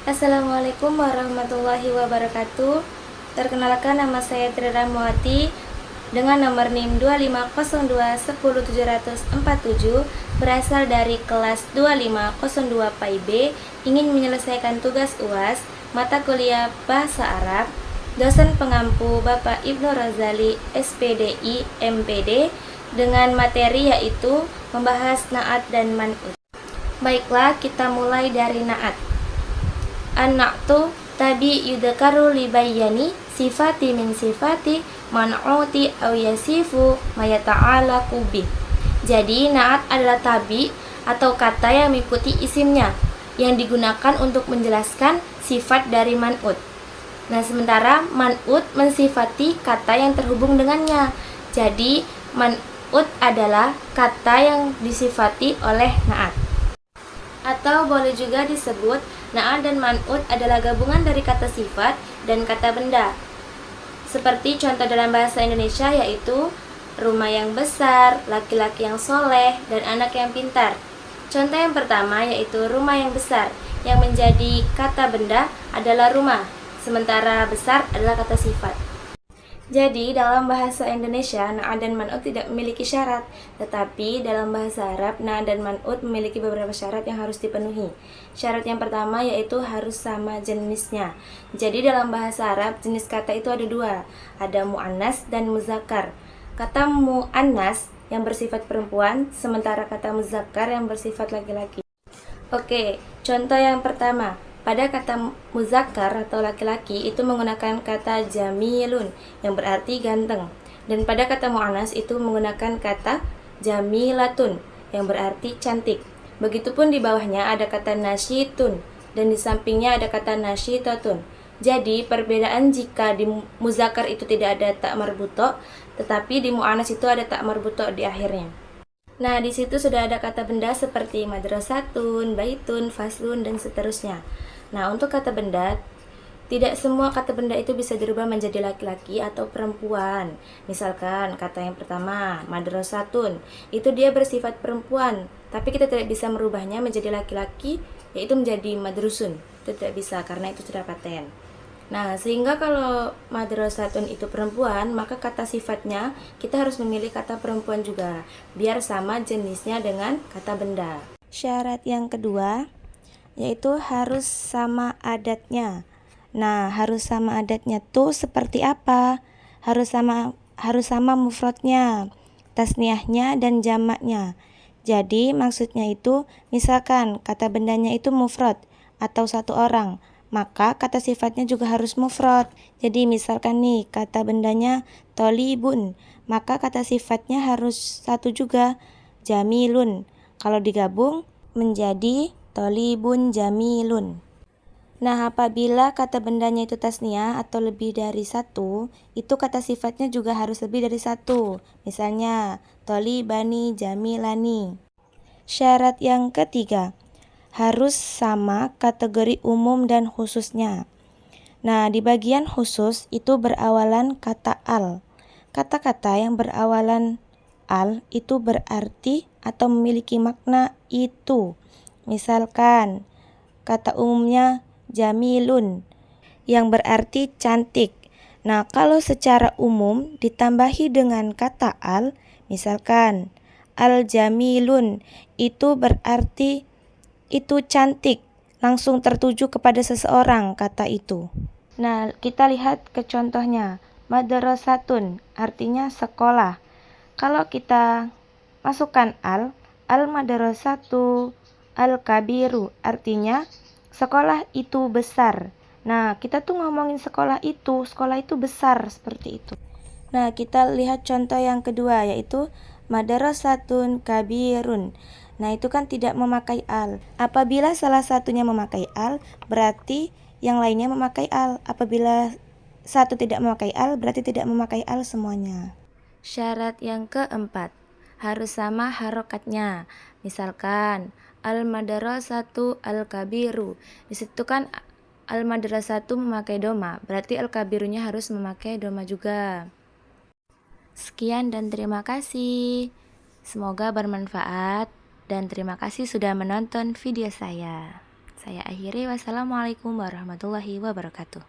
Assalamualaikum warahmatullahi wabarakatuh. Perkenalkan, nama saya Tri Rahmawati dengan nomor NIM 2502100747, berasal dari kelas 2502 PAIB, ingin menyelesaikan tugas UAS mata kuliah Bahasa Arab. Dosen pengampu Bapak Ibnu Razali, SPDI, MPD, dengan materi yaitu membahas na'at dan man'ut. Baiklah, kita mulai dari na'at. An-na'tu tabi yudhakaru libayani sifati min sifati man'uti aw yasifu mayata'alaku bih. Jadi na'at adalah tabi atau kata yang mengikuti isimnya, yang digunakan untuk menjelaskan sifat dari man'ut. Nah, sementara man'ut mensifati kata yang terhubung dengannya. Jadi man'ut adalah kata yang disifati oleh na'at. Atau boleh juga disebut na'at dan man'ut adalah gabungan dari kata sifat dan kata benda. Seperti contoh dalam bahasa Indonesia yaitu rumah yang besar, laki-laki yang soleh, dan anak yang pintar. Contoh yang pertama yaitu rumah yang besar, yang menjadi kata benda adalah rumah, sementara besar adalah kata sifat. Jadi, dalam bahasa Indonesia, na'at dan man'ut tidak memiliki syarat, tetapi dalam bahasa Arab, na'at dan man'ut memiliki beberapa syarat yang harus dipenuhi. Syarat yang pertama yaitu harus sama jenisnya. Jadi, dalam bahasa Arab, jenis kata itu ada dua, ada mu'annas dan muzakkar. Kata mu'annas yang bersifat perempuan, sementara kata muzakkar yang bersifat laki-laki. Oke, contoh yang pertama. Pada kata muzakkar atau laki-laki itu menggunakan kata jamilun yang berarti ganteng. Dan pada kata mu'annas itu menggunakan kata jamilatun yang berarti cantik. Begitupun di bawahnya ada kata nasyitun dan di sampingnya ada kata nasyitatun. Jadi perbedaan jika di muzakkar itu tidak ada ta marbuto, tetapi di mu'annas itu ada ta marbuto di akhirnya. Nah, di situ sudah ada kata benda seperti madrasatun, baitun, faslun, dan seterusnya. Nah, untuk kata benda, tidak semua kata benda itu bisa dirubah menjadi laki-laki atau perempuan. Misalkan, kata yang pertama, madrasatun, itu dia bersifat perempuan, tapi kita tidak bisa merubahnya menjadi laki-laki, yaitu menjadi madrusun. Itu tidak bisa, karena itu sudah paten. Nah, sehingga kalau madrasatun itu perempuan, maka kata sifatnya kita harus memilih kata perempuan juga, biar sama jenisnya dengan kata benda. Syarat yang kedua yaitu harus sama adatnya. Nah, harus sama adatnya tuh seperti apa? Harus sama mufradnya, tasniahnya, dan jamaknya. Jadi maksudnya itu misalkan kata bendanya itu mufrad atau satu orang, maka kata sifatnya juga harus mufrad. Jadi misalkan nih kata bendanya tolibun, maka kata sifatnya harus satu juga, jamilun. Kalau digabung menjadi tolibun jamilun. Nah, apabila kata bendanya itu tasniah atau lebih dari satu, itu kata sifatnya juga harus lebih dari satu. Misalnya, tolibani jamilani. Syarat yang ketiga, harus sama kategori umum dan khususnya. Nah, di bagian khusus itu berawalan kata al. Kata-kata yang berawalan al itu berarti atau memiliki makna itu. Misalkan, kata umumnya jamilun yang berarti cantik. Nah, kalau secara umum ditambahi dengan kata al, misalkan al-jamilun itu berarti itu cantik, langsung tertuju kepada seseorang kata itu. Nah, kita lihat ke contohnya. Madrasatun artinya sekolah. Kalau kita masukkan al-madrasatu, al-kabiru artinya sekolah itu besar. Nah, kita tuh ngomongin sekolah itu besar seperti itu. Nah, kita lihat contoh yang kedua yaitu madrasatun kabirun. Nah, itu kan tidak memakai al. Apabila salah satunya memakai al, berarti yang lainnya memakai al. Apabila satu tidak memakai al, berarti tidak memakai al semuanya. Syarat yang keempat, harus sama harokatnya. Misalkan al-madrasatu al-kabiru. Di situ kan al-madrasatu memakai doma, berarti al-kabirunya harus memakai doma juga. Sekian dan terima kasih. Semoga bermanfaat dan terima kasih sudah menonton video saya. Saya akhiri, wassalamualaikum warahmatullahi wabarakatuh.